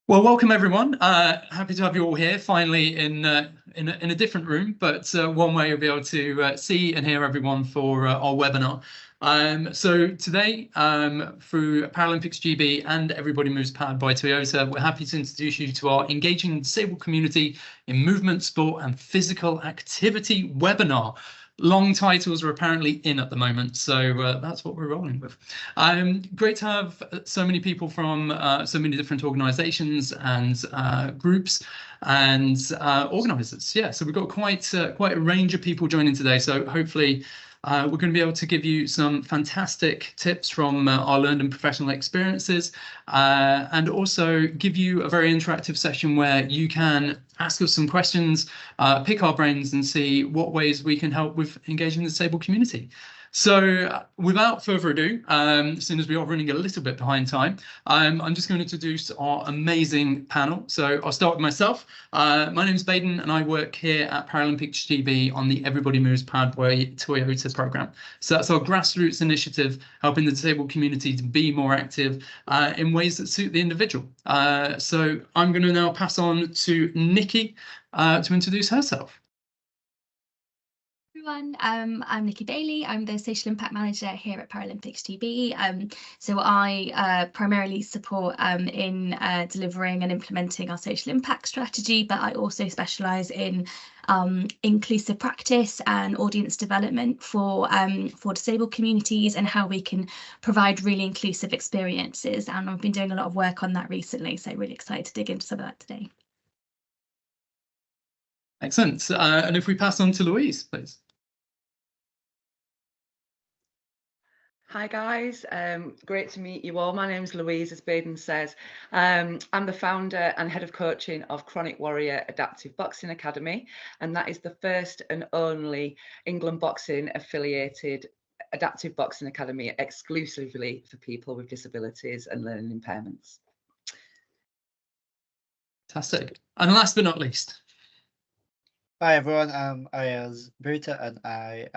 Well, welcome everyone. Happy to have you all here finally in a different room, but one way you'll be able to see and hear everyone for our webinar. So today, through Paralympics GB and Everybody Moves powered by Toyota, we're happy to introduce you to our Engaging the Disabled Community in Movement, Sport and Physical Activity webinar. Long titles are apparently in at the moment, so that's what we're rolling with. Great to have so many people from so many different organisations and groups and organisers. Yeah, so we've got quite a range of people joining today. So hopefully we're going to be able to give you some fantastic tips from our learned and professional experiences, and also give you a very interactive session where you can ask us some questions, pick our brains and see what ways we can help with engaging the disabled community. So without further ado, as soon as we are running a little bit behind time, I'm just going to introduce our amazing panel. So I'll start with myself. My name is Baden and I work here at Paralympics GB on the Everybody Moves powered by Toyota programme. So that's our grassroots initiative, helping the disabled community to be more active in ways that suit the individual. So I'm going to now pass on to Nicci to introduce herself. Everyone, I'm Nicci Bailey. I'm the Social Impact Manager here at Paralympics GB. So I primarily support in delivering and implementing our social impact strategy, but I also specialise in inclusive practice and audience development for disabled communities and how we can provide really inclusive experiences. And I've been doing a lot of work on that recently, so really excited to dig into some of that today. Excellent. And if we pass on to Louise, please. Hi guys, great to meet you all. My name is Louise, as Baden says. I'm the founder and head of coaching of Chronic Warrior Adaptive Boxing Academy, and that is the first and only England Boxing affiliated adaptive boxing academy exclusively for people with disabilities and learning impairments. Fantastic. And last but not least. Hi everyone, I'm Ayaz Bhuta and I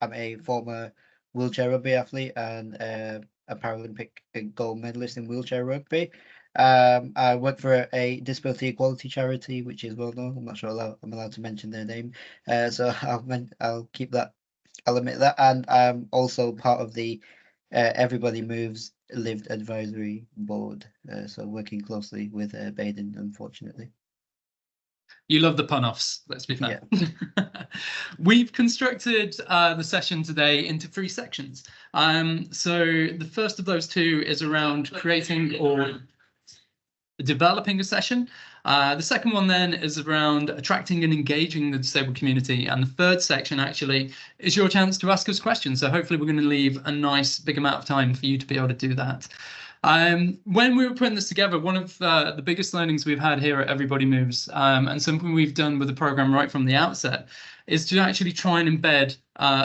am a former wheelchair rugby athlete and a Paralympic gold medalist in wheelchair rugby. I work for a disability equality charity, which is well known. I'm not sure I'm allowed to mention their name, so I'll keep that. I'll admit that. And I'm also part of the Everybody Moves Lived Advisory Board, so working closely with Baden, unfortunately. You love the pun-offs, let's be fair. Yeah. We've constructed the session today into 3 sections. So the first of those 2 is around creating or developing a session. The second one then is around attracting and engaging the disabled community. And the third section actually is your chance to ask us questions. So hopefully we're going to leave a nice big amount of time for you to be able to do that. When we were putting this together, one of the biggest learnings we've had here at Everybody Moves, and something we've done with the program right from the outset, is to actually try and embed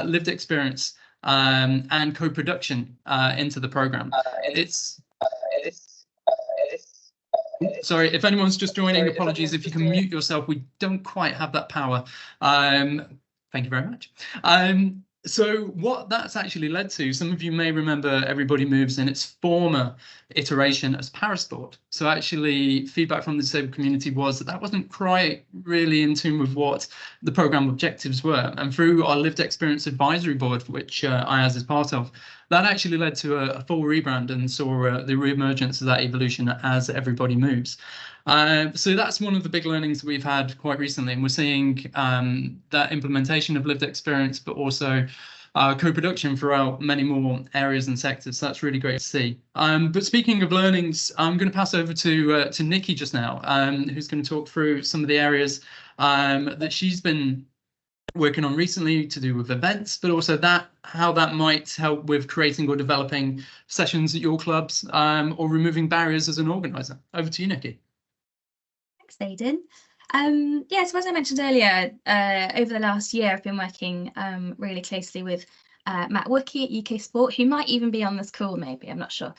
lived experience and co-production into the program. Sorry, if anyone's just joining, apologies if you can mute yourself. We don't quite have that power. Thank you very much. So what that's actually led to, some of you may remember Everybody Moves in its former iteration as Parasport. So actually feedback from the disabled community was that wasn't quite really in tune with what the programme objectives were. And through our Lived Experience Advisory Board, which Ayaz is part of, that actually led to a full rebrand and saw the re-emergence of that evolution as Everybody Moves. So that's one of the big learnings we've had quite recently, and we're seeing that implementation of lived experience, but also co-production throughout many more areas and sectors. So that's really great to see. But speaking of learnings, I'm going to pass over to Nicci just now, who's going to talk through some of the areas that she's been working on recently to do with events, but also how that might help with creating or developing sessions at your clubs, or removing barriers as an organizer. Over to you, Nicci. Thanks, Baden. Yeah, so as I mentioned earlier, over the last year, I've been working really closely with Matt Wookey at UK Sport, who might even be on this call, maybe, I'm not sure.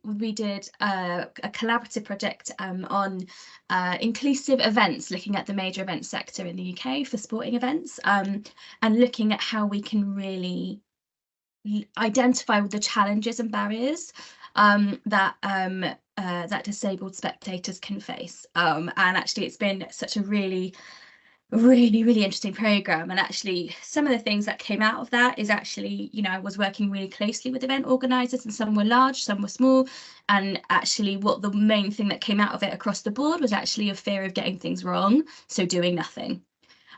We did a collaborative project on inclusive events, looking at the major event sector in the UK for sporting events, and looking at how we can really identify the challenges and barriers that that disabled spectators can face. And actually it's been such a really interesting program, and actually some of the things that came out of that is actually, you know, I was working really closely with event organisers, and some were large, some were small, and actually what the main thing that came out of it across the board was actually a fear of getting things wrong, so doing nothing.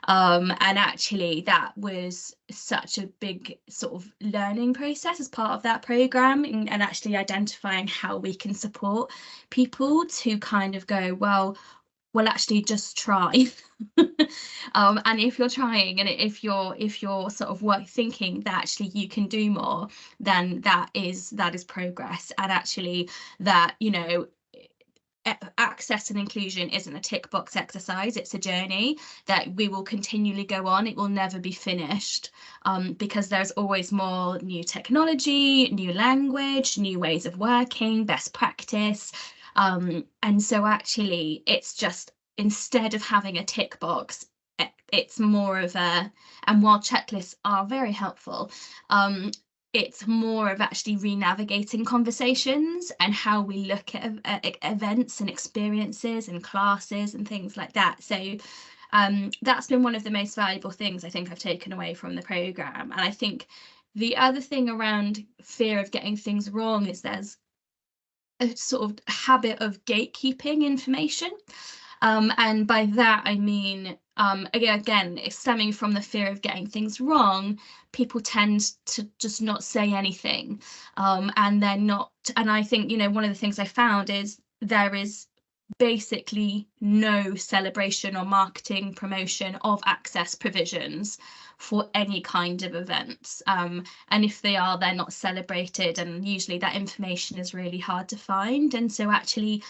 And actually that was such a big sort of learning process as part of that program, and actually identifying how we can support people to kind of go, well actually just try. And if you're trying, and if you're sort of thinking that actually you can do more, then that is progress. And actually that, you know, access and inclusion isn't a tick box exercise, it's a journey that we will continually go on. It will never be finished, because there's always more new technology, new language, new ways of working, best practice. And so actually it's just, instead of having a tick box, it's more of a, and while checklists are very helpful, it's more of actually re-navigating conversations and how we look at events and experiences and classes and things like that. So that's been one of the most valuable things I think I've taken away from the programme. And I think the other thing around fear of getting things wrong is there's a sort of habit of gatekeeping information. And by that I mean, again, it's stemming from the fear of getting things wrong. People tend to just not say anything, and they're not. And I think, you know, one of the things I found is there is basically no celebration or marketing promotion of access provisions for any kind of events, and if they are, they're not celebrated, and usually that information is really hard to find. And so actually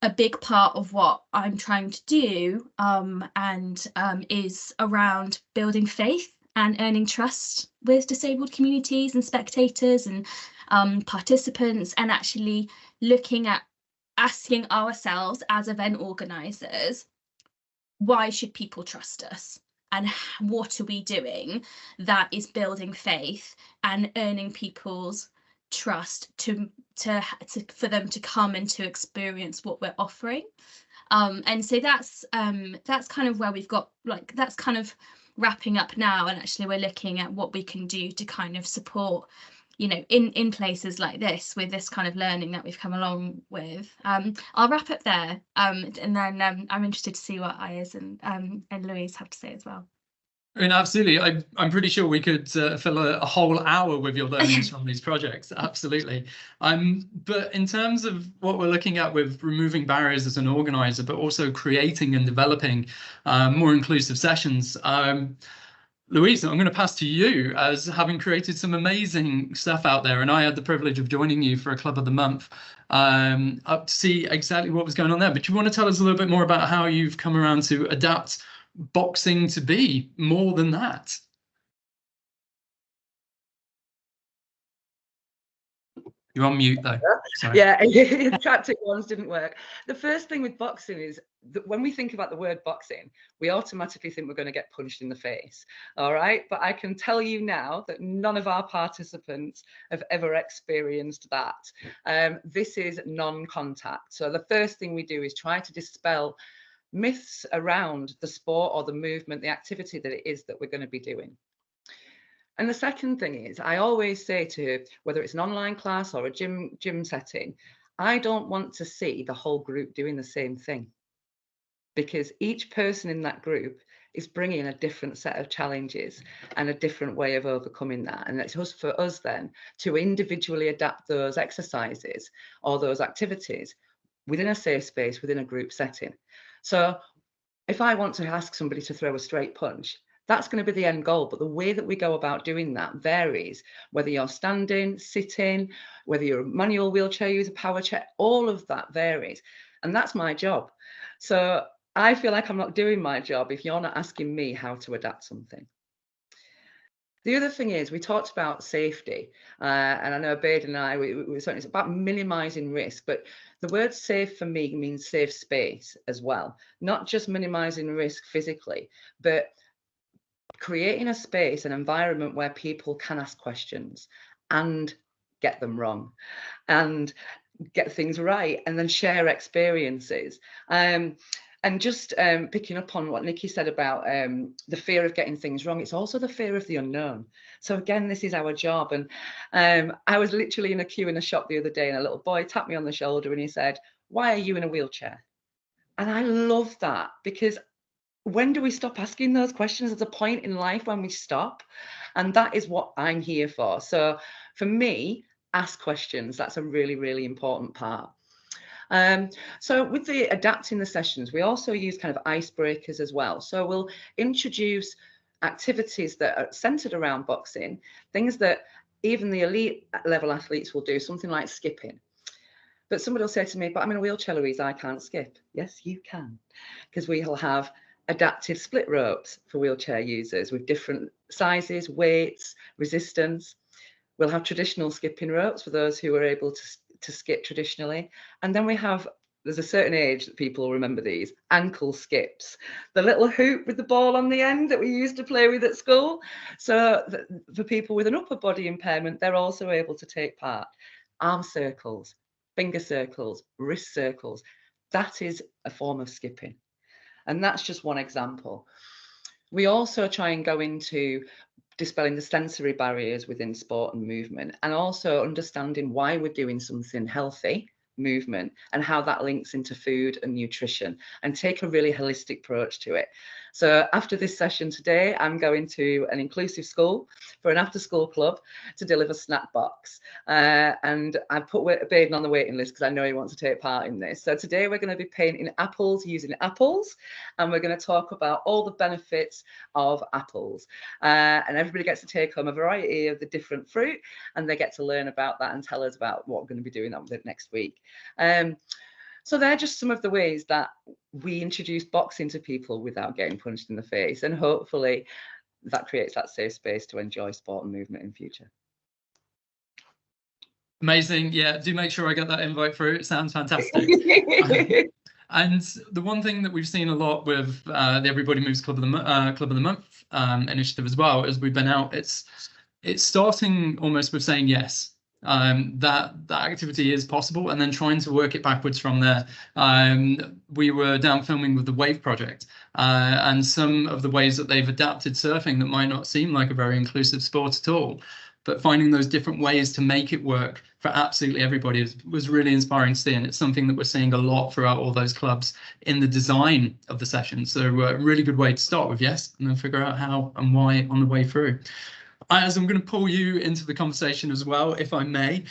a big part of what I'm trying to do is around building faith and earning trust with disabled communities and spectators and participants, and actually looking at asking ourselves as event organisers, why should people trust us? And what are we doing that is building faith and earning people's trust for them to come and to experience what we're offering? And so that's kind of where we've got, like, that's kind of wrapping up now, and actually we're looking at what we can do to kind of support, you know, in places like this, with this kind of learning that we've come along with. I'll wrap up there, and then I'm interested to see what Ayaz and Luiz have to say as well. I mean, absolutely. I'm pretty sure we could fill a whole hour with your learnings from these projects. Absolutely. But in terms of what we're looking at with removing barriers as an organizer, but also creating and developing more inclusive sessions, Luiz, I'm going to pass to you, as having created some amazing stuff out there, and I had the privilege of joining you for a Club of the Month up to see exactly what was going on there. But do you want to tell us a little bit more about how you've come around to adapt boxing to be more than that? You're on mute though. Sorry. Yeah, tactic ones didn't work. The first thing with boxing is that when we think about the word boxing, we automatically think we're going to get punched in the face. All right. But I can tell you now that none of our participants have ever experienced that. This is non-contact. So the first thing we do is try to dispel myths around the sport or the movement, the activity that it is that we're going to be doing. And the second thing is, I always say to, whether it's an online class or a gym setting, I don't want to see the whole group doing the same thing, because each person in that group is bringing a different set of challenges and a different way of overcoming that. And it's just for us then to individually adapt those exercises or those activities within a safe space, within a group setting. So if I want to ask somebody to throw a straight punch, that's going to be the end goal. But the way that we go about doing that varies, whether you're standing, sitting, whether you're a manual wheelchair user, power chair, all of that varies. And that's my job. So I feel like I'm not doing my job if you're not asking me how to adapt something. The other thing is, we talked about safety, and I know Baden and I, we certainly, it's about minimising risk, but the word safe for me means safe space as well, not just minimising risk physically, but creating a space, an environment where people can ask questions and get them wrong, and get things right, and then share experiences. And just picking up on what Nicci said about the fear of getting things wrong, it's also the fear of the unknown. So again, this is our job. And I was literally in a queue in a shop the other day, and a little boy tapped me on the shoulder and he said, "Why are you in a wheelchair?" And I love that, because when do we stop asking those questions? There's a point in life when we stop, and that is what I'm here for. So for me, ask questions. That's a really, really important part. So with the adapting the sessions, we also use kind of icebreakers as well. So we'll introduce activities that are centered around boxing, things that even the elite level athletes will do, something like skipping. But somebody will say to me, "But I'm in a wheelchair, Louise, I can't skip." Yes, you can, because we will have adaptive split ropes for wheelchair users with different sizes, weights, resistance. We'll have traditional skipping ropes for those who are able to skip traditionally. And then there's a certain age that people will remember these, ankle skips, the little hoop with the ball on the end that we used to play with at school. So for people with an upper body impairment, they're also able to take part. Arm circles, finger circles, wrist circles. That is a form of skipping. And that's just one example. We also try and go into dispelling the sensory barriers within sport and movement, and also understanding why we're doing something healthy, movement, and how that links into food and nutrition, and take a really holistic approach to it. So after this session today, I'm going to an inclusive school for an after-school club to deliver snack box. And I put Baden on the waiting list because I know he wants to take part in this. So today we're going to be painting apples using apples, and we're going to talk about all the benefits of apples. And everybody gets to take home a variety of the different fruit, and they get to learn about that and tell us about what we're going to be doing on the next week. So they're just some of the ways that we introduce boxing to people without getting punched in the face, and hopefully that creates that safe space to enjoy sport and movement in future. Amazing. Yeah, do make sure I get that invite through. It sounds fantastic. And the one thing that we've seen a lot with the Everybody Moves Club of the Month initiative as well, as we've been out, it's starting almost with saying yes. That activity is possible, and then trying to work it backwards from there. We were down filming with the Wave Project, and some of the ways that they've adapted surfing that might not seem like a very inclusive sport at all, but finding those different ways to make it work for absolutely everybody was really inspiring to see, and it's something that we're seeing a lot throughout all those clubs in the design of the session. So a really good way to start with yes, and then figure out how and why on the way through. As I'm going to pull you into the conversation as well, if I may.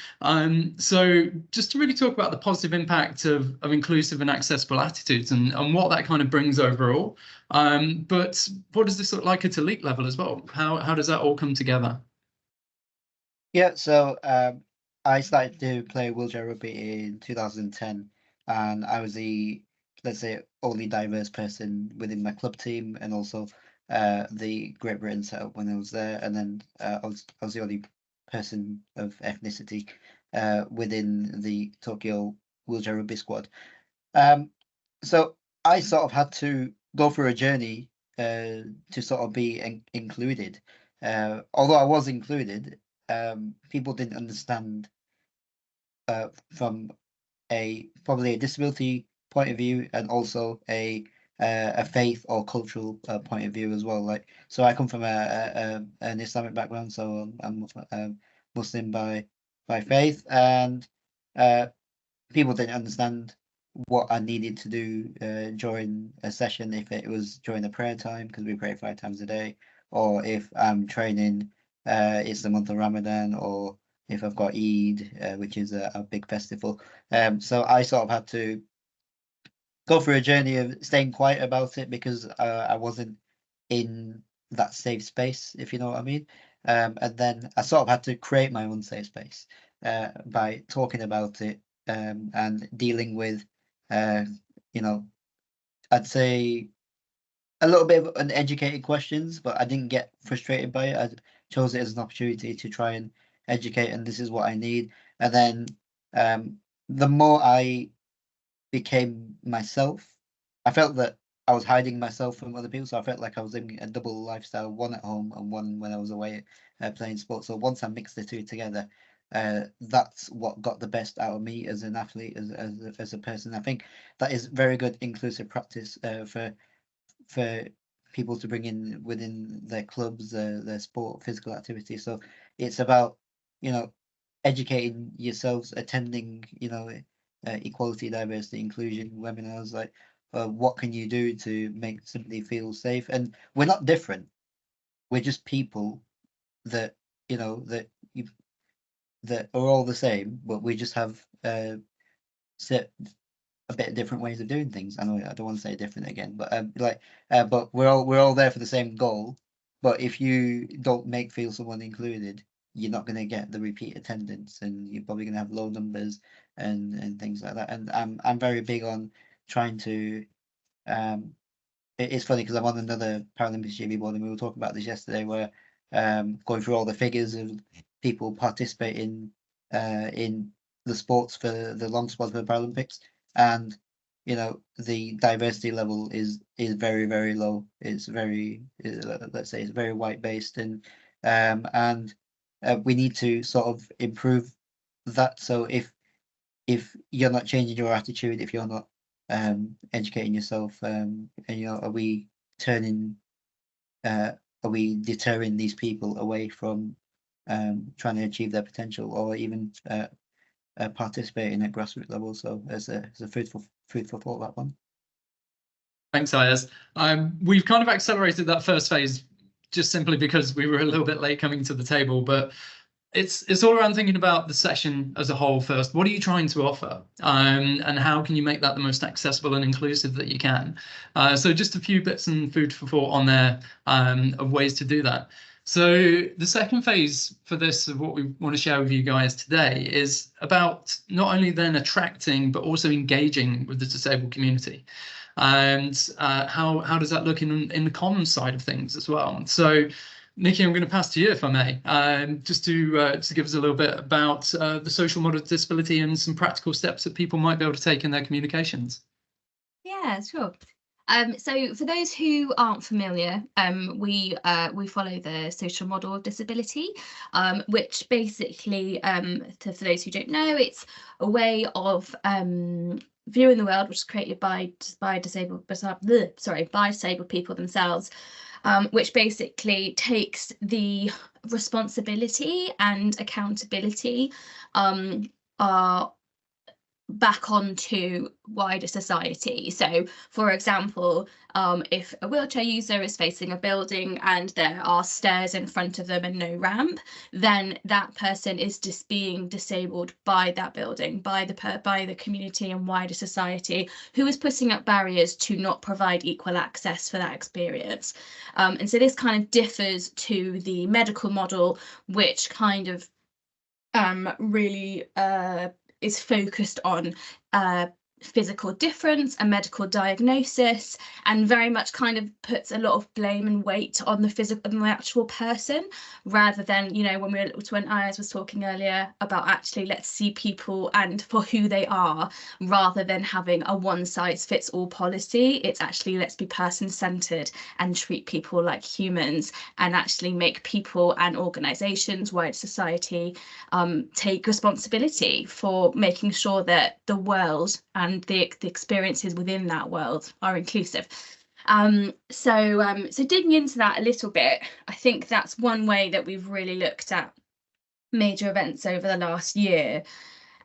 So just to really talk about the positive impact of inclusive and accessible attitudes and what that kind of brings overall. But what does this look like at elite level as well? How does that all come together? Yeah, so I started to play wheelchair rugby in 2010, and I was the, let's say, only diverse person within my club team, and also the Great Britain setup when I was there, and then I was the only person of ethnicity within the Tokyo wheelchair rugby squad. So I sort of had to go through a journey to sort of be included. Although I was included, people didn't understand from probably a disability point of view, and also a faith or cultural point of view as well. Like, so I come from an Islamic background, so I'm Muslim by faith, and people didn't understand what I needed to do during a session, if it was during the prayer time, because we pray 5 times a day, or if I'm training, it's the month of Ramadan, or if I've got Eid, which is a big festival. So I sort of had to go through a journey of staying quiet about it, because I wasn't in that safe space, if you know what I mean. And then I sort of had to create my own safe space by talking about it and dealing with, you know, I'd say a little bit of uneducated questions, but I didn't get frustrated by it. I chose it as an opportunity to try and educate, and this is what I need. And then the more I became myself, I felt that I was hiding myself from other people, so I felt like I was living a double lifestyle, one at home and one when I was away playing sports. So once I mixed the two together, that's what got the best out of me as an athlete, as a person. I think that is very good inclusive practice for people to bring in within their clubs, their sport, physical activity. So it's about, you know, educating yourselves, attending, you know, equality, diversity, inclusion webinars, like what can you do to make somebody feel safe? And we're not different. We're just people that, you know, that are all the same, but we just have set a bit different ways of doing things. I know I don't want to say different again, but but we're all there for the same goal. But if you don't feel someone included, you're not going to get the repeat attendance, and you're probably going to have low numbers and things like that. And I'm very big on trying to. It's funny because I'm on another Paralympics GB board, and we were talking about this yesterday, where going through all the figures of people participating in the sports for the long squad for the Paralympics, and you know the diversity level is very, very low. It's very, let's say, it's very white based, and we need to sort of improve that. So if you're not changing your attitude, if you're not educating yourself, and you know, are we deterring these people away from trying to achieve their potential, or even participating at grassroots level? So as a food for thought, that one. Thanks, Ayaz. We've kind of accelerated that first phase just simply because we were a little bit late coming to the table, but it's all around thinking about the session as a whole first. What are you trying to offer, and how can you make that the most accessible and inclusive that you can? So just a few bits and food for thought on there of ways to do that. So the second phase for this, of what we want to share with you guys today, is about not only then attracting but also engaging with the disabled community. And how does that look in the comms side of things as well? So Nicci, I'm going to pass to you, if I may, just to give us a little bit about the social model of disability and some practical steps that people might be able to take in their communications. Yeah, sure. So for those who aren't familiar, we follow the social model of disability, which basically, for those who don't know, it's a way of viewing the world, which is created by disabled people themselves. Which basically takes the responsibility and accountability back onto wider society. So, for example, if a wheelchair user is facing a building and there are stairs in front of them and no ramp, then that person is just being disabled by that building, by the community and wider society, who is putting up barriers to not provide equal access for that experience. And so this kind of differs to the medical model, which kind of really is focused on physical difference and medical diagnosis, and very much kind of puts a lot of blame and weight on the actual person, rather than, you know, when Ayaz was talking earlier about actually let's see people and for who they are, rather than having a one-size-fits-all policy. It's actually let's be person-centered and treat people like humans, and actually make people and organizations, wider society, take responsibility for making sure that the world and the experiences within that world are inclusive. So digging into that a little bit, I think that's one way that we've really looked at major events over the last year,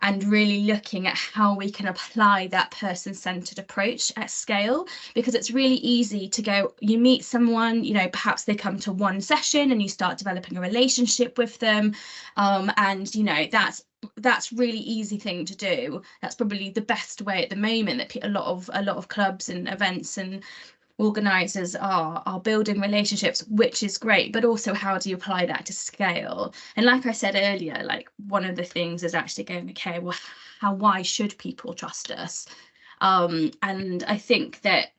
and really looking at how we can apply that person-centered approach at scale, because it's really easy to go, you meet someone, you know, perhaps they come to one session and you start developing a relationship with them, and you know, that's really easy thing to do. That's probably the best way at the moment that a lot of clubs and events and organisers are building relationships, which is great, but also how do you apply that to scale? And like I said earlier, like one of the things is actually going, okay, well, why should people trust us? And I think that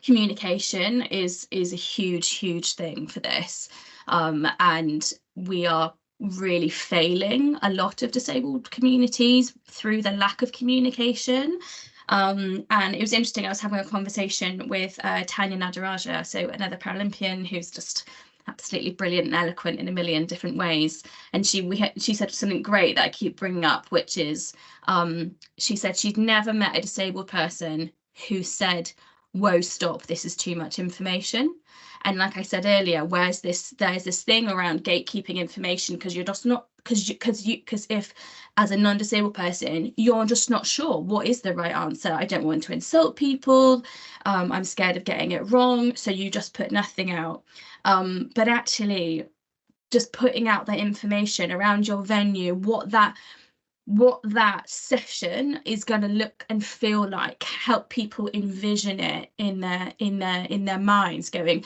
communication is a huge thing for this, and we are really failing a lot of disabled communities through the lack of communication. And it was interesting, I was having a conversation with Tanya Nadaraja, so another Paralympian who's just absolutely brilliant and eloquent in a million different ways. And she said something great that I keep bringing up, which is she said she'd never met a disabled person who said, whoa, stop, this is too much information. And like I said earlier, there's this thing around gatekeeping information, because you're just not, because if as a non-disabled person you're just not sure what is the right answer, I don't want to insult people, I'm scared of getting it wrong, so you just put nothing out. But actually just putting out that information around your venue, what that session is going to look and feel like, help people envision it in their minds, going,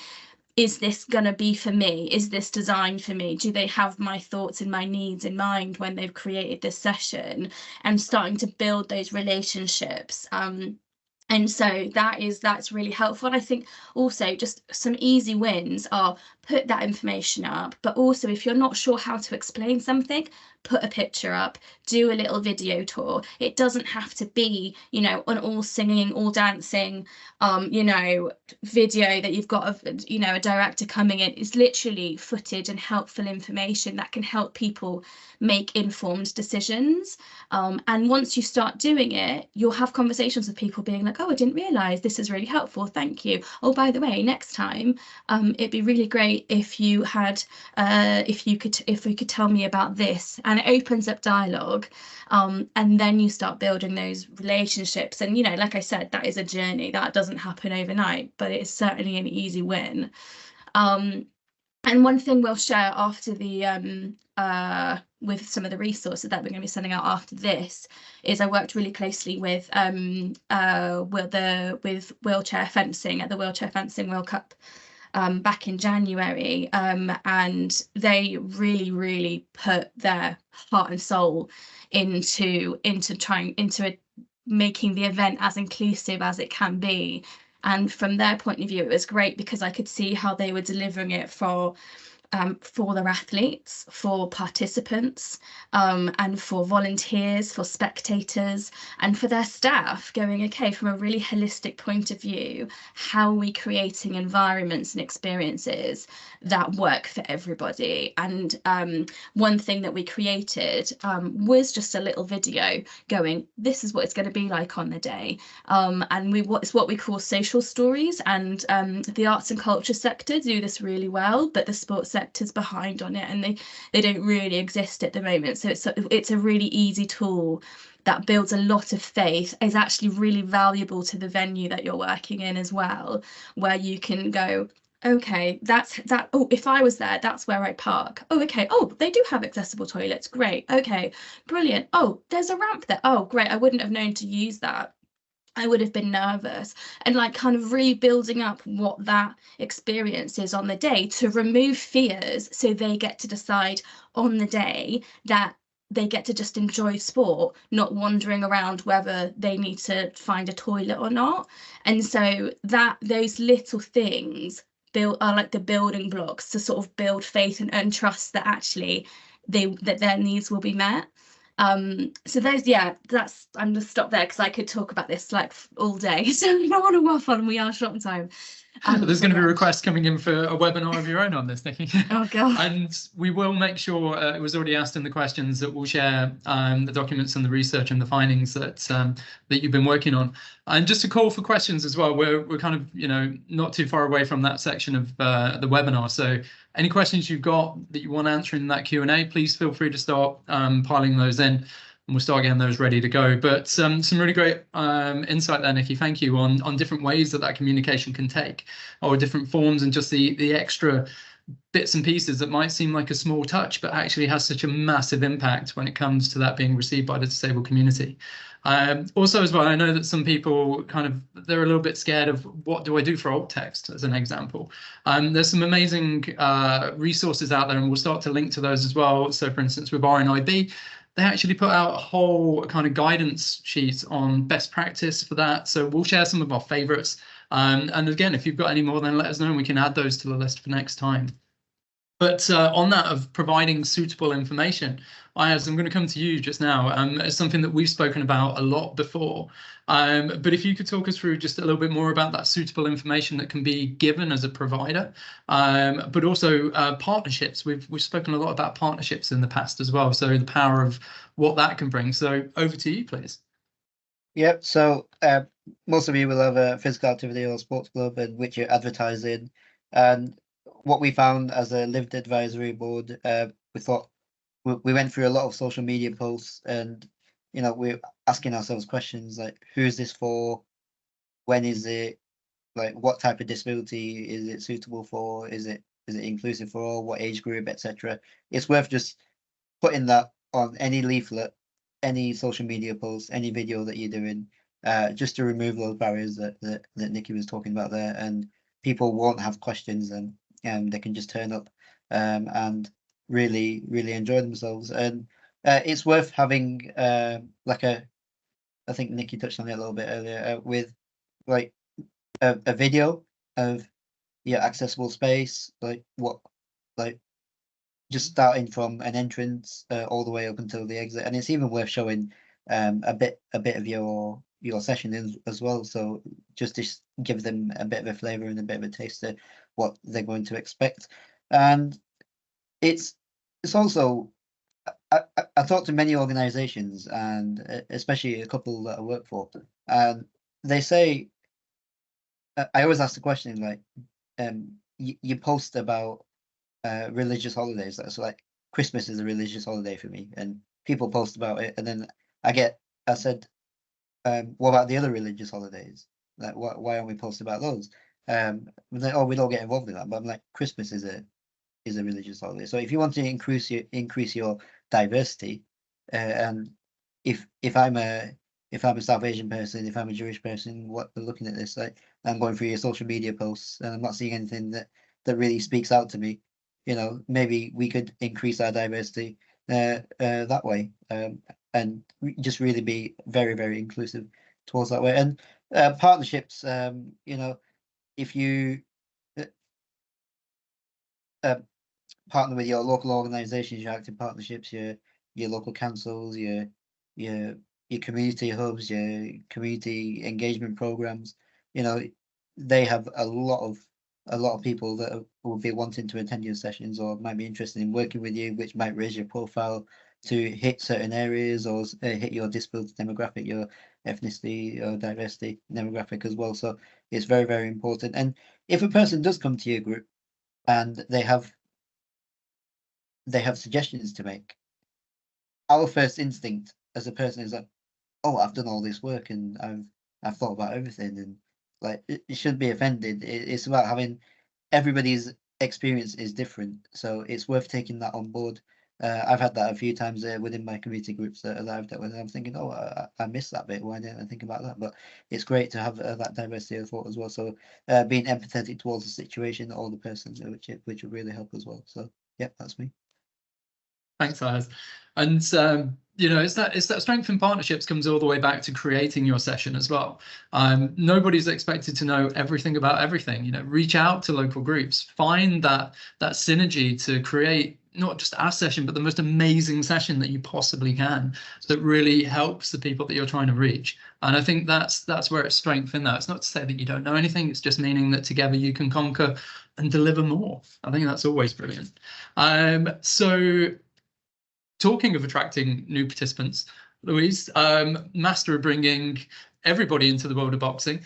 is this going to be for me? Is this designed for me? Do they have my thoughts and my needs in mind when they've created this session? And starting to build those relationships. And so that's really helpful. And I think also just some easy wins are put that information up, but also if you're not sure how to explain something, put a picture up, do a little video tour. It doesn't have to be, you know, an all singing, all dancing, you know, video that you've got of, you know, a director coming in. It's literally footage and helpful information that can help people make informed decisions. And once you start doing it, you'll have conversations with people being like, oh, I didn't realise this is really helpful, thank you. Oh, by the way, next time it'd be really great if you had if we could tell me about this. And it opens up dialogue, and then you start building those relationships. And, you know, like I said, that is a journey that doesn't happen overnight, but it is certainly an easy win. And one thing we'll share after the with some of the resources that we're going to be sending out after this is I worked really closely with wheelchair fencing at the Wheelchair Fencing World Cup back in January, and they really put their heart and soul into making the event as inclusive as it can be. And from their point of view, it was great because I could see how they were delivering it for their athletes, for participants, and for volunteers, for spectators, and for their staff, going, okay, from a really holistic point of view, how are we creating environments and experiences that work for everybody? And one thing that we created was just a little video going, this is what it's going to be like on the day. And it's what we call social stories, and the arts and culture sector do this really well, but the sports sector's behind on it, and they don't really exist at the moment. So it's a really easy tool that builds a lot of faith, is actually really valuable to the venue that you're working in as well, where you can go, okay, oh, if I was there, that's where I park. Oh, okay, oh, they do have accessible toilets, great, okay, brilliant. Oh, there's a ramp there, oh great, I wouldn't have known to use that, I would have been nervous. And like kind of rebuilding up what that experience is on the day to remove fears, so they get to decide on the day that they get to just enjoy sport, not wandering around whether they need to find a toilet or not. And so those little things are like the building blocks to sort of build faith and trust that actually that their needs will be met. So those, yeah, I'm gonna stop there because I could talk about this like all day. So I don't want to waffle, and we are short on time. There's going to be requests coming in for a webinar of your own on this, Nicci. Oh god. And we will make sure, it was already asked in the questions, that we'll share the documents and the research and the findings that that you've been working on. And just a call for questions as well. We're kind of, you know, not too far away from that section of the webinar. So any questions you've got that you want answering in that Q&A, please feel free to start piling those in, and we'll start getting those ready to go. But some really great insight there, Nicci. Thank you on different ways that communication can take, or different forms, and just the extra bits and pieces that might seem like a small touch, but actually has such a massive impact when it comes to that being received by the disabled community. Also as well, I know that some people they're a little bit scared of, what do I do for alt text, as an example. There's some amazing resources out there, and we'll start to link to those as well. So for instance, with RNIB, they actually put out a whole kind of guidance sheet on best practice for that. So we'll share some of our favorites. And again, if you've got any more, then let us know and we can add those to the list for next time. But on that of providing suitable information, Ayaz, I'm going to come to you just now. It's something that we've spoken about a lot before. But if you could talk us through just a little bit more about that suitable information that can be given as a provider, but also partnerships. We've spoken a lot about partnerships in the past as well. So the power of what that can bring. So over to you, please. Yep. So most of you will have a physical activity or sports club in which you're advertising. And what we found as a lived advisory board, we thought we went through a lot of social media posts, and we're asking ourselves questions like, who's this for? When is it? Like, what type of disability is it suitable for? Is it inclusive for all? What age group, etc.? It's worth just putting that on any leaflet, any social media post, any video that you're doing, just to remove those barriers that Nicci was talking about there, and people won't have questions, and they can just turn up and really enjoy themselves. And it's worth having like I think Nicci touched on it a little bit earlier, with like a video of your accessible space, like just starting from an entrance all the way up until the exit. And it's even worth showing a bit of your session as well, so just to give them a bit of a flavor and a bit of a taste of what they're going to expect. And it's also, I talked to many organizations, and especially a couple that I work for, and they say, I always ask the question, like, you post about religious holidays. That's like, Christmas is a religious holiday for me, and people post about it, and then I said, what about the other religious holidays? Like, why aren't we posting about those? Like, oh, we don't get involved in that. But I'm like, Christmas is a religious holiday. So if you want to increase your diversity, and if I'm a South Asian person, if I'm a Jewish person, what we're looking at this, like, I'm going through your social media posts and I'm not seeing anything that really speaks out to me. Maybe we could increase our diversity that way, and just really be very inclusive towards that way. And partnerships, if you partner with your local organizations, your active partnerships, your local councils, your community hubs, your community engagement programs, they have a lot of people that will be wanting to attend your sessions, or might be interested in working with you, which might raise your profile to hit certain areas, or hit your disability demographic, your ethnicity or diversity demographic as well. So it's very important. And if a person does come to your group and they have suggestions to make, our first instinct as a person is like, oh, I've done all this work and I've thought about everything, and like, it shouldn't be offended. It's about having, everybody's experience is different, so it's worth taking that on board. I've had that a few times within my community groups that I've dealt with, and I'm thinking, oh, I missed that bit. Why didn't I think about that? But it's great to have that diversity of thought as well. So being empathetic towards the situation or the person, which would really help as well. So yeah, that's me. Thanks, Ayaz. And it's that strength in partnerships comes all the way back to creating your session as well. Nobody's expected to know everything about everything. Reach out to local groups, find that synergy to create not just our session, but the most amazing session that you possibly can, that really helps the people that you're trying to reach. And I think that's where it's strength in that. It's not to say that you don't know anything. It's just meaning that together you can conquer and deliver more. I think that's always brilliant. So talking of attracting new participants, Luiz, master of bringing everybody into the world of boxing.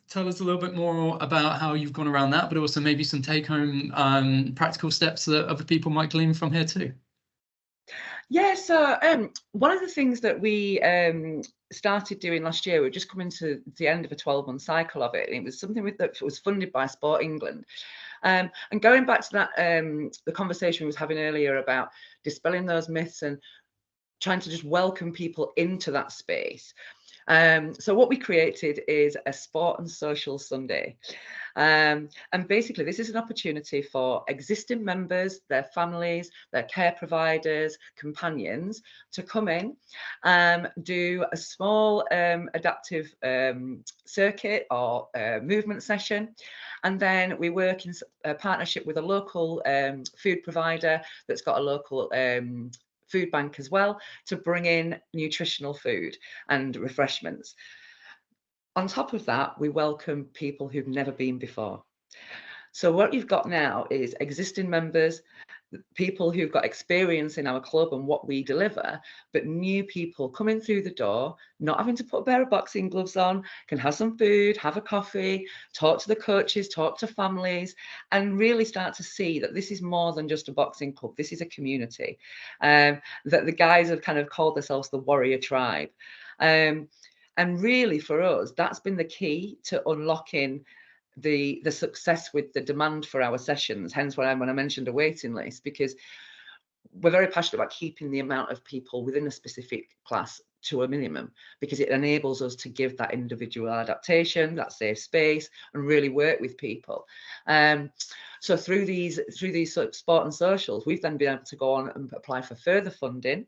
Tell us a little bit more about how you've gone around that, but also maybe some take-home practical steps that other people might glean from here too. Yeah, so one of the things that we started doing last year, we're just coming to the end of a 12-month cycle of it, and it was something that was funded by Sport England. And going back to that, the conversation we was having earlier about dispelling those myths and trying to just welcome people into that space. So what we created is a sport and social Sunday. And basically, this is an opportunity for existing members, their families, their care providers, companions to come in, do a small adaptive circuit or movement session. And then we work in a partnership with a local food provider that's got a local food bank as well, to bring in nutritional food and refreshments. On top of that, we welcome people who've never been before. So what you've got now is existing members, people who've got experience in our club and what we deliver, but new people coming through the door, not having to put a pair of boxing gloves on, can have some food, have a coffee, talk to the coaches, talk to families, and really start to see that this is more than just a boxing club. This is a community. That the guys have kind of called themselves the Warrior Tribe. And really for us, that's been the key to unlocking the success with the demand for our sessions. Hence when I mentioned a waiting list, because we're very passionate about keeping the amount of people within a specific class to a minimum, because it enables us to give that individual adaptation, that safe space, and really work with people. So through these sport and socials, we've then been able to go on and apply for further funding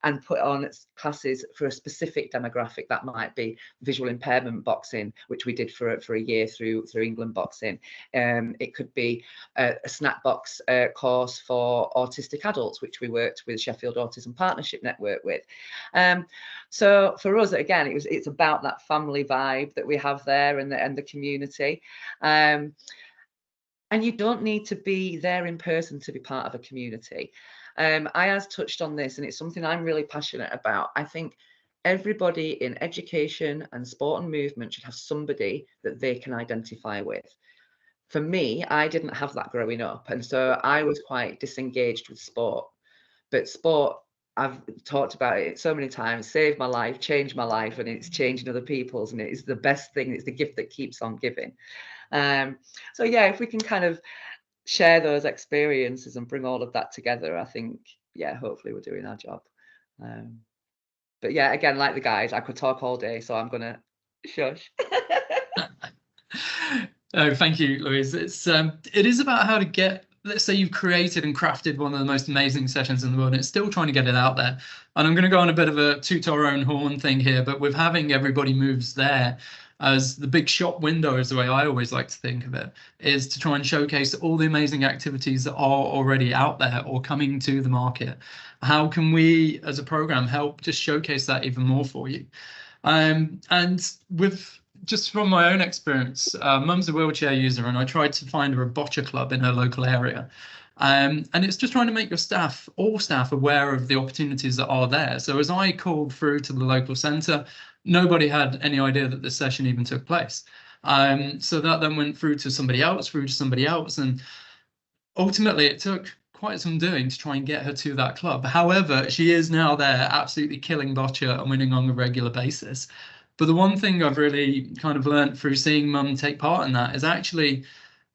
and put on classes for a specific demographic. That might be visual impairment boxing, which we did for a year through England Boxing. It could be a snack box course for autistic adults, which we worked with Sheffield Autism Partnership Network with. So for us, again, it's about that family vibe that we have there and the community. And you don't need to be there in person to be part of a community. Ayaz touched on this, and it's something I'm really passionate about. I think everybody in education and sport and movement should have somebody that they can identify with. For me, I didn't have that growing up, and so I was quite disengaged with sport. But sport, I've talked about it so many times, saved my life, changed my life, and it's changing other people's, and it's the best thing. It's the gift that keeps on giving. So yeah, if we can kind of share those experiences and bring all of that together, I think, yeah, hopefully we're doing our job. But yeah, again, like the guys, I could talk all day, so I'm gonna shush. Oh, thank you, Louise. It is about how to get, let's say you've created and crafted one of the most amazing sessions in the world, and it's still trying to get it out there. And I'm going to go on a bit of a toot our own horn thing here, but with having Everybody Moves there as the big shop window, is the way I always like to think of it, is to try and showcase all the amazing activities that are already out there or coming to the market. How can we as a program help just showcase that even more for you? And with just from my own experience, mum's a wheelchair user, and I tried to find her a bocce club in her local area. And it's just trying to make your staff, all staff, aware of the opportunities that are there. So as I called through to the local centre, nobody had any idea that this session even took place. So that then went through to somebody else, and ultimately it took quite some doing to try and get her to that club. However, she is now there, absolutely killing bocce and winning on a regular basis. But the one thing I've really kind of learned through seeing mum take part in that is actually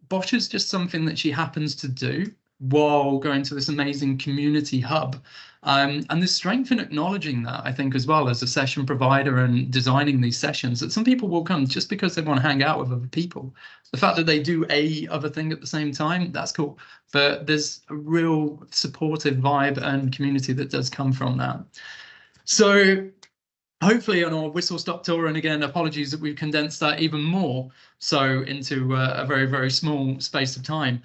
bocce is just something that she happens to do while going to this amazing community hub. And there's strength in acknowledging that, I think, as well, as a session provider and designing these sessions, that some people will come just because they want to hang out with other people. The fact that they do a other thing at the same time, that's cool. But there's a real supportive vibe and community that does come from that. So hopefully on our whistle stop tour, and again, apologies that we've condensed that even more so into a very, very small space of time.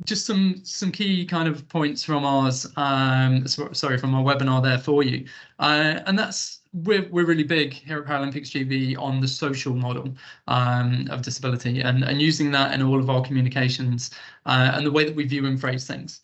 Just some key kind of points from ours, from our webinar there for you. And that's, we're really big here at Paralympics GB on the social model of disability and using that in all of our communications and the way that we view and phrase things.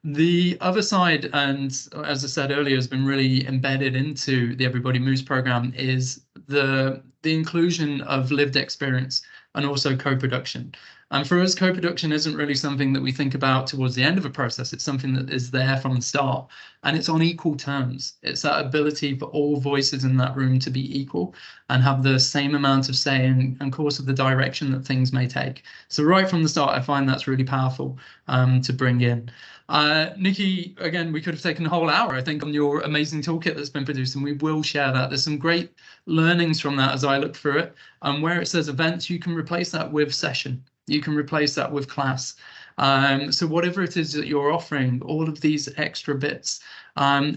The other side, and as I said earlier, has been really embedded into the Everybody Moves program, is the inclusion of lived experience and also co-production. And for us, co-production isn't really something that we think about towards the end of a process. It's something that is there from the start, and it's on equal terms. It's that ability for all voices in that room to be equal and have the same amount of say and course of the direction that things may take. So right from the start, I find that's really powerful to bring in. Nicci, again, we could have taken a whole hour, I think, on your amazing toolkit that's been produced, and we will share that. There's some great learnings from that as I look through it. And where it says events, you can replace that with session. You can replace that with class. So whatever it is that you're offering, all of these extra bits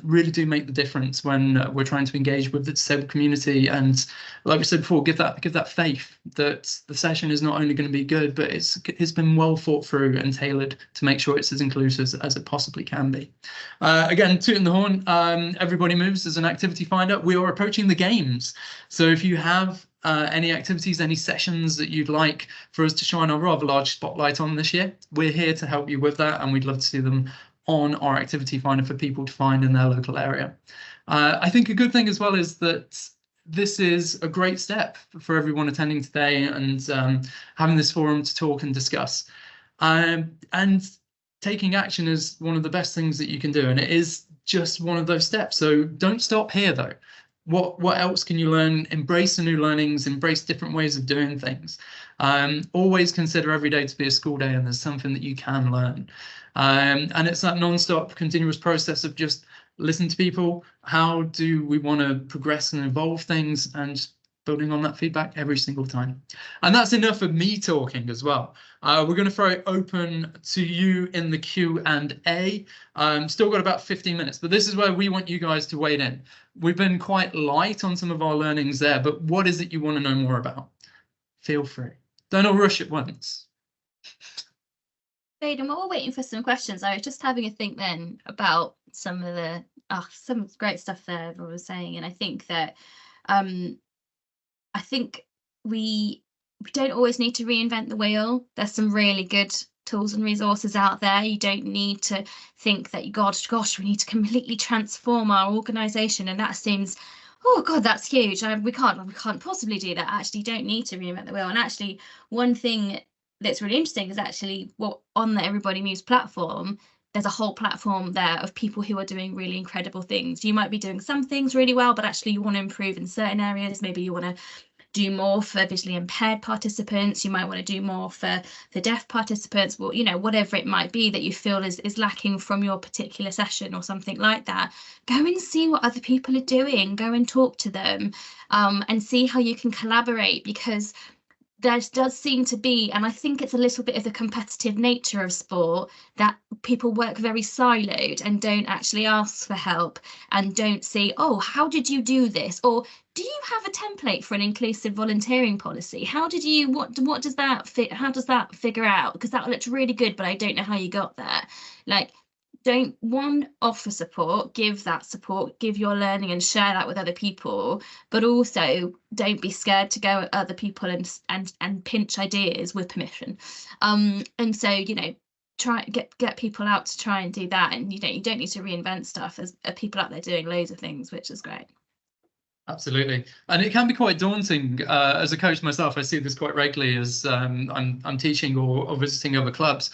really do make the difference when we're trying to engage with the disabled community. And like we said before, give that faith that the session is not only going to be good, but it's been well thought through and tailored to make sure it's as inclusive as it possibly can be. Again, tooting the horn, Everybody Moves as an activity finder. We are approaching the games. So if you have any activities, any sessions that you'd like for us to shine our rather large spotlight on this year, we're here to help you with that, and we'd love to see them on our activity finder for people to find in their local area. I think a good thing as well is that this is a great step for everyone attending today and having this forum to talk and discuss. And taking action is one of the best things that you can do, and it is just one of those steps. So don't stop here though. What else can you learn? Embrace the new learnings, embrace different ways of doing things. Always consider every day to be a school day, and there's something that you can learn. And it's that non-stop continuous process of just listen to people. How do we want to progress and evolve things, and building on that feedback every single time. And that's enough of me talking as well. We're going to throw it open to you in the Q&A. Still got about 15 minutes, but this is where we want you guys to wade in. We've been quite light on some of our learnings there, but what is it you want to know more about? Feel free. Don't all rush at once. Baden, while we're waiting for some questions, I was just having a think then about some of the some great stuff there everyone was saying, and I think that we don't always need to reinvent the wheel. There's some really good tools and resources out there. You don't need to think that, gosh, we need to completely transform our organisation, and that seems, oh God, that's huge. We can't possibly do that. Actually, you don't need to reinvent the wheel. And actually, one thing that's really interesting is actually on the Everybody Moves platform, there's a whole platform there of people who are doing really incredible things. You might be doing some things really well, but actually you want to improve in certain areas. Maybe you want to do more for visually impaired participants. You might want to do more for the deaf participants. Well, you know, whatever it might be that you feel is lacking from your particular session or something like that. Go and see what other people are doing. Go and talk to them and see how you can collaborate, because there does seem to be, and I think it's a little bit of the competitive nature of sport, that people work very siloed and don't actually ask for help and don't see, oh, how did you do this? Or do you have a template for an inclusive volunteering policy? How did you, what does that fit? How does that figure out? Because that looks really good, but I don't know how you got there. Like, don't offer support, give that support, give your learning and share that with other people, but also don't be scared to go at other people and pinch ideas with permission. And so, you know, try get people out to try and do that. And you don't need to reinvent stuff. There's people out there doing loads of things, which is great. Absolutely, and it can be quite daunting. As a coach myself, I see this quite regularly as I'm teaching or visiting other clubs.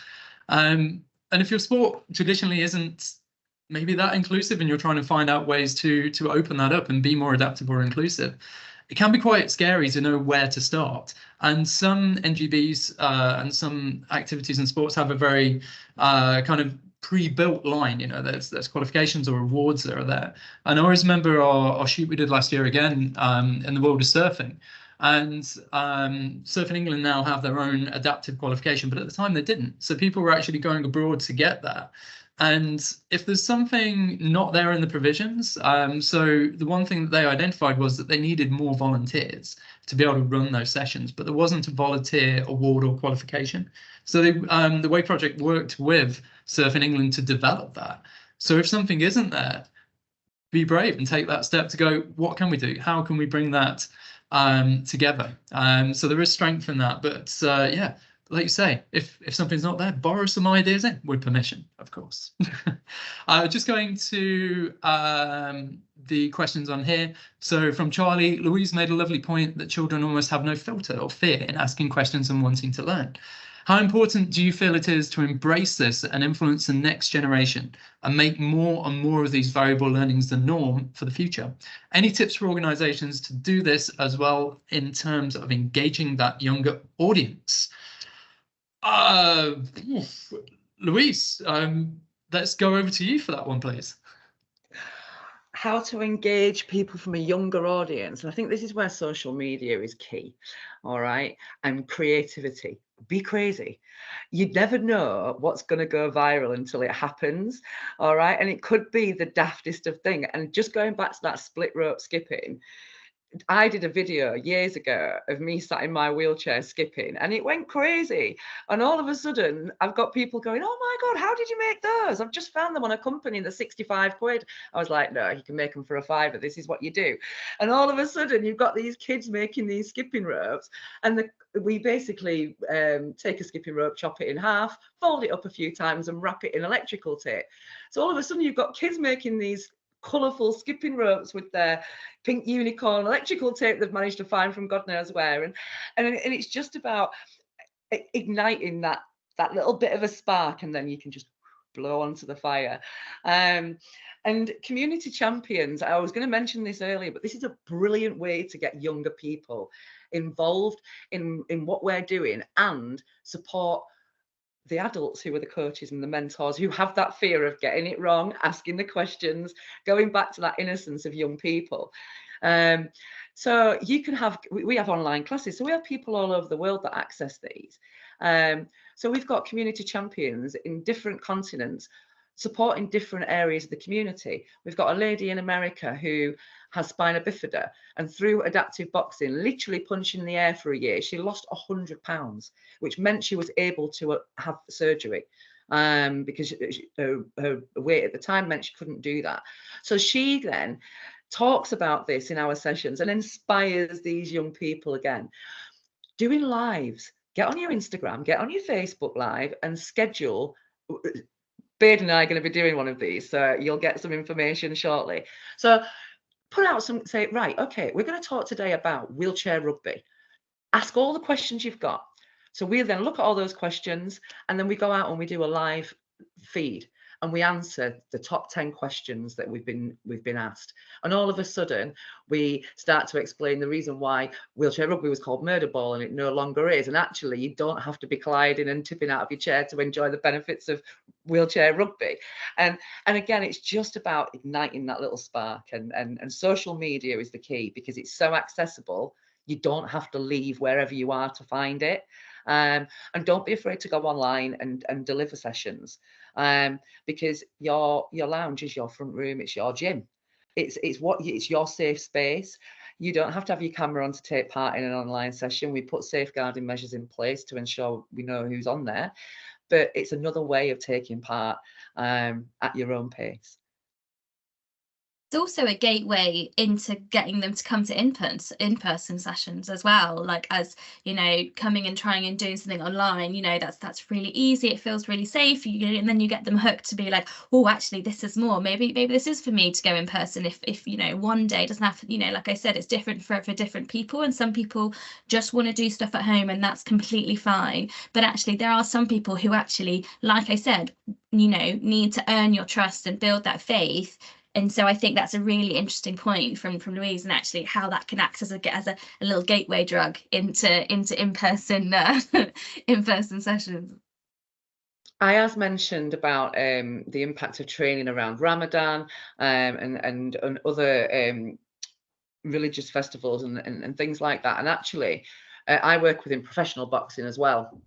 And if your sport traditionally isn't maybe that inclusive, and you're trying to find out ways to open that up and be more adaptive or inclusive, it can be quite scary to know where to start. And some NGBs and some activities and sports have a very kind of pre-built line. You know, there's qualifications or awards that are there. And I always remember our shoot we did last year again in the world of surfing. And Surfing England now have their own adaptive qualification, but at the time they didn't. So people were actually going abroad to get that. And if there's something not there in the provisions, so the one thing that they identified was that they needed more volunteers to be able to run those sessions, but there wasn't a volunteer award or qualification. So the Way Project worked with Surfing England to develop that. So if something isn't there, be brave and take that step to go, what can we do? How can we bring that together? So there is strength in that, but yeah, like you say, if something's not there, borrow some ideas in with permission, of course. Just going to the questions on here. So from Charlie, Louise made a lovely point that children almost have no filter or fear in asking questions and wanting to learn. How important do you feel it is to embrace this and influence the next generation and make more and more of these valuable learnings the norm for the future? Any tips for organisations to do this as well in terms of engaging that younger audience? Luiz, let's go over to you for that one, please. How to engage people from a younger audience. And I think this is where social media is key, all right? And creativity. Be crazy. You never know what's going to go viral until it happens, all right? And it could be the daftest of thing. And just going back to that split rope skipping, I did a video years ago of me sat in my wheelchair skipping, and it went crazy. And all of a sudden, I've got people going, "Oh my God, how did you make those? I've just found them on a company, they're 65 quid. I was like, no, you can make them for a £5. This is what you do. And all of a sudden, you've got these kids making these skipping ropes, and we basically take a skipping rope, chop it in half, fold it up a few times, and wrap it in electrical tape. So all of a sudden, you've got kids making these colourful skipping ropes with their pink unicorn electrical tape they've managed to find from God knows where, and it's just about igniting that little bit of a spark, and then you can just blow onto the fire. And community champions, I was going to mention this earlier, but this is a brilliant way to get younger people involved in what we're doing and support the adults who are the coaches and the mentors who have that fear of getting it wrong, asking the questions, going back to that innocence of young people. So you can have, we have online classes, so we have people all over the world that access these. So we've got community champions in different continents supporting different areas of the community. We've got a lady in America who has spina bifida, and through adaptive boxing, literally punching the air for a year, she lost 100 pounds, which meant she was able to have surgery because her weight at the time meant she couldn't do that. So she then talks about this in our sessions and inspires these young people again. Doing lives, get on your Instagram, get on your Facebook Live and schedule. Baden and I are going to be doing one of these, so you'll get some information shortly. So put out some, say, right, okay, we're going to talk today about wheelchair rugby. Ask all the questions you've got. So we'll then look at all those questions, and then we go out and we do a live feed, and we answer the top 10 questions that we've been asked. And all of a sudden, we start to explain the reason why wheelchair rugby was called murder ball, and it no longer is. And actually, you don't have to be colliding and tipping out of your chair to enjoy the benefits of wheelchair rugby. And again, it's just about igniting that little spark. And social media is the key, because it's so accessible. You don't have to leave wherever you are to find it. And don't be afraid to go online and deliver sessions, because your lounge is your front room, it's your gym, it's your safe space. You don't have to have your camera on to take part in an online session. We put safeguarding measures in place to ensure we know who's on there, but it's another way of taking part at your own pace. It's also a gateway into getting them to come to in-person sessions as well. Like, as you know, coming and trying and doing something online, you know, that's really easy. It feels really safe. And then you get them hooked to be like, oh, actually, this is more. Maybe this is for me to go in person. If you know, one day doesn't have to, you know, like I said, it's different for different people, and some people just want to do stuff at home, and that's completely fine. But actually, there are some people who actually, like I said, you know, need to earn your trust and build that faith. And so I think that's a really interesting point from Luiz, and actually how that can act as a little gateway drug into in-person in-person sessions. Ayaz mentioned about the impact of training around Ramadan and other religious festivals and things like that. And actually, I work within professional boxing as well.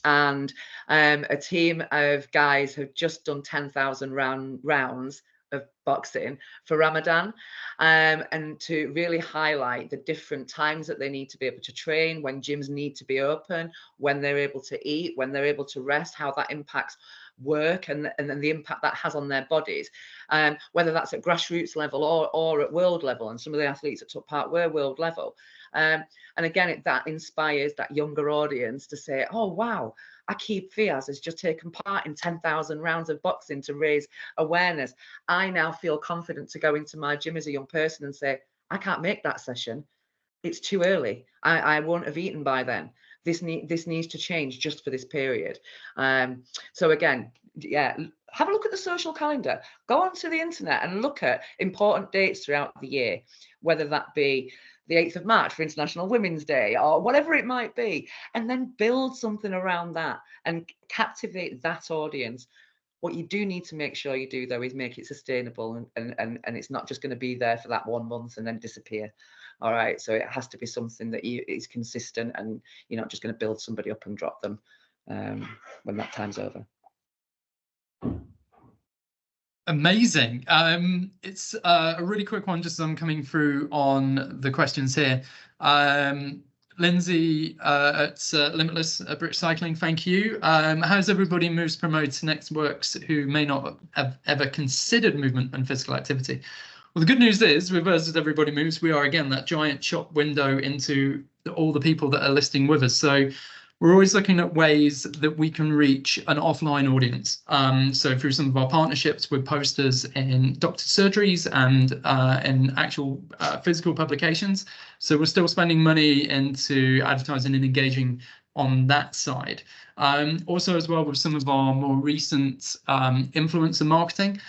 And a team of guys have just done 10,000 rounds of boxing for Ramadan, and to really highlight the different times that they need to be able to train, when gyms need to be open, when they're able to eat, when they're able to rest, how that impacts work and then the impact that has on their bodies, whether that's at grassroots level or at world level. And some of the athletes that took part were world level. And again, that inspires that younger audience to say, oh, wow, Nicci Bailey has just taken part in 10,000 rounds of boxing to raise awareness. I now feel confident to go into my gym as a young person and say, I can't make that session. It's too early. I won't have eaten by then. this needs to change just for this period. So again, yeah, have a look at the social calendar. Go onto the internet and look at important dates throughout the year, whether that be the 8th of March for International Women's Day or whatever it might be, and then build something around that and captivate that audience. What you do need to make sure you do, though, is make it sustainable, and it's not just going to be there for that 1 month and then disappear. All right, so it has to be something that is consistent, and you're not just going to build somebody up and drop them when that time's over. Amazing. It's a really quick one, just as I'm coming through on the questions here. Lindsay at Limitless British Cycling, thank you. How's everybody moves promoted to next works who may not have ever considered movement and physical activity? Well, the good news is, with us as Everybody Moves, we are again that giant shop window into all the people that are listing with us. So we're always looking at ways that we can reach an offline audience. So through some of our partnerships with posters in doctor surgeries and in actual physical publications. So we're still spending money into advertising and engaging on that side. Also as well with some of our more recent influencer marketing.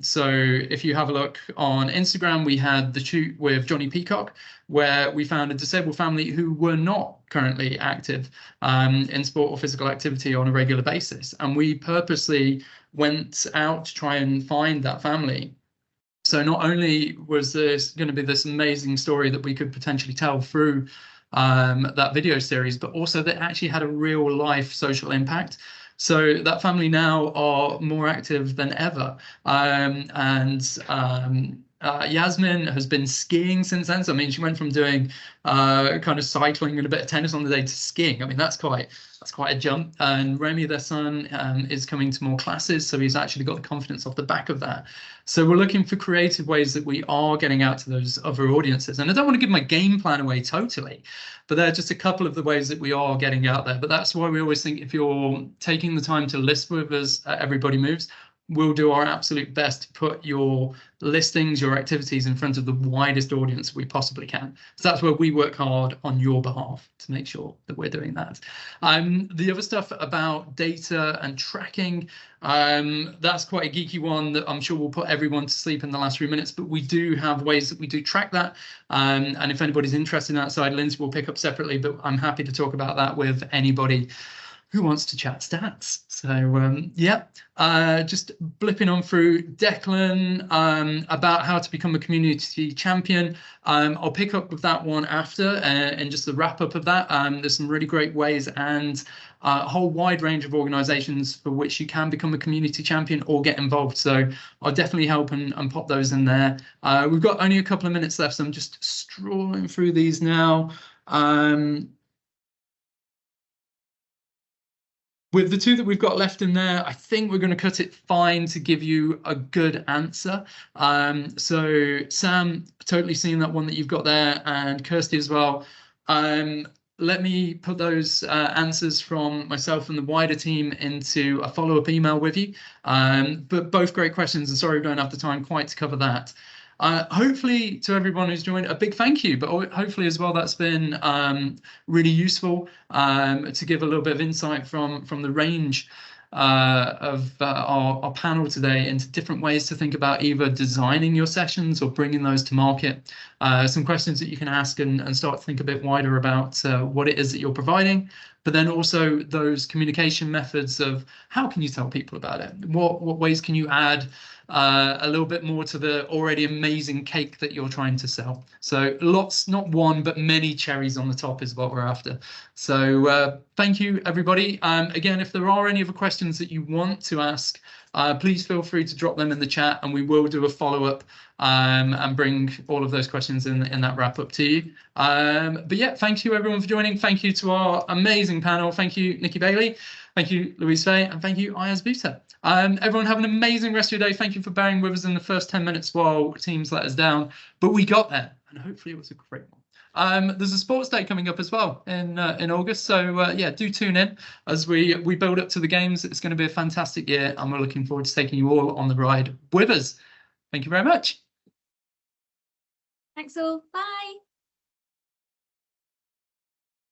So if you have a look on Instagram, we had the shoot with Johnny Peacock, where we found a disabled family who were not currently active in sport or physical activity on a regular basis. And we purposely went out to try and find that family. So not only was this going to be this amazing story that we could potentially tell through that video series, but also that actually had a real life social impact. So that family now are more active than ever. Yasmin has been skiing since then. So, I mean, she went from doing kind of cycling and a bit of tennis on the day to skiing. I mean, that's quite a jump. And Remy, their son, is coming to more classes. So he's actually got the confidence off the back of that. So we're looking for creative ways that we are getting out to those other audiences. And I don't want to give my game plan away totally, but there are just a couple of the ways that we are getting out there. But that's why we always think if you're taking the time to list with us at Everybody Moves, we'll do our absolute best to put your listings, your activities in front of the widest audience we possibly can. So that's where we work hard on your behalf to make sure that we're doing that. The other stuff about data and tracking, that's quite a geeky one that I'm sure will put everyone to sleep in the last 3 minutes, but we do have ways that we do track that. And if anybody's interested in that side, Lindsay will pick up separately, but I'm happy to talk about that with anybody who wants to chat stats. So yeah, just blipping on through Declan about how to become a community champion. I'll pick up with that one after and just the wrap up of that. There's some really great ways and a whole wide range of organizations for which you can become a community champion or get involved. So I'll definitely help and pop those in there. We've got only a couple of minutes left, so I'm just strolling through these now. With the two that we've got left in there, I think we're going to cut it fine to give you a good answer. So Sam, totally seeing that one that you've got there, and Kirsty as well. Let me put those answers from myself and the wider team into a follow-up email with you. But both great questions, and sorry we don't have the time quite to cover that. Hopefully to everyone who's joined, a big thank you, but hopefully as well that's been really useful to give a little bit of insight from the range of our panel today into different ways to think about either designing your sessions or bringing those to market. Some questions that you can ask and start to think a bit wider about what it is that you're providing, but then also those communication methods of how can you tell people about it? What ways can you add a little bit more to the already amazing cake that you're trying to sell? So lots, not one, but many cherries on the top is what we're after. So thank you, everybody. Again, if there are any other questions that you want to ask, please feel free to drop them in the chat and we will do a follow-up and bring all of those questions in that wrap up to you. But yeah, thank you everyone for joining. Thank you to our amazing panel. Thank you, Nicci Bailey. Thank you, Luiz Faye, and thank you, Ayaz Bhuta. Everyone have an amazing rest of your day. Thank you for bearing with us in the first 10 minutes while teams let us down, but we got there and hopefully it was a great one. There's a sports day coming up as well in August, so yeah, do tune in as we build up to the games. It's going to be a fantastic year and we're looking forward to taking you all on the ride with us. Thank you very much. Thanks all. Bye.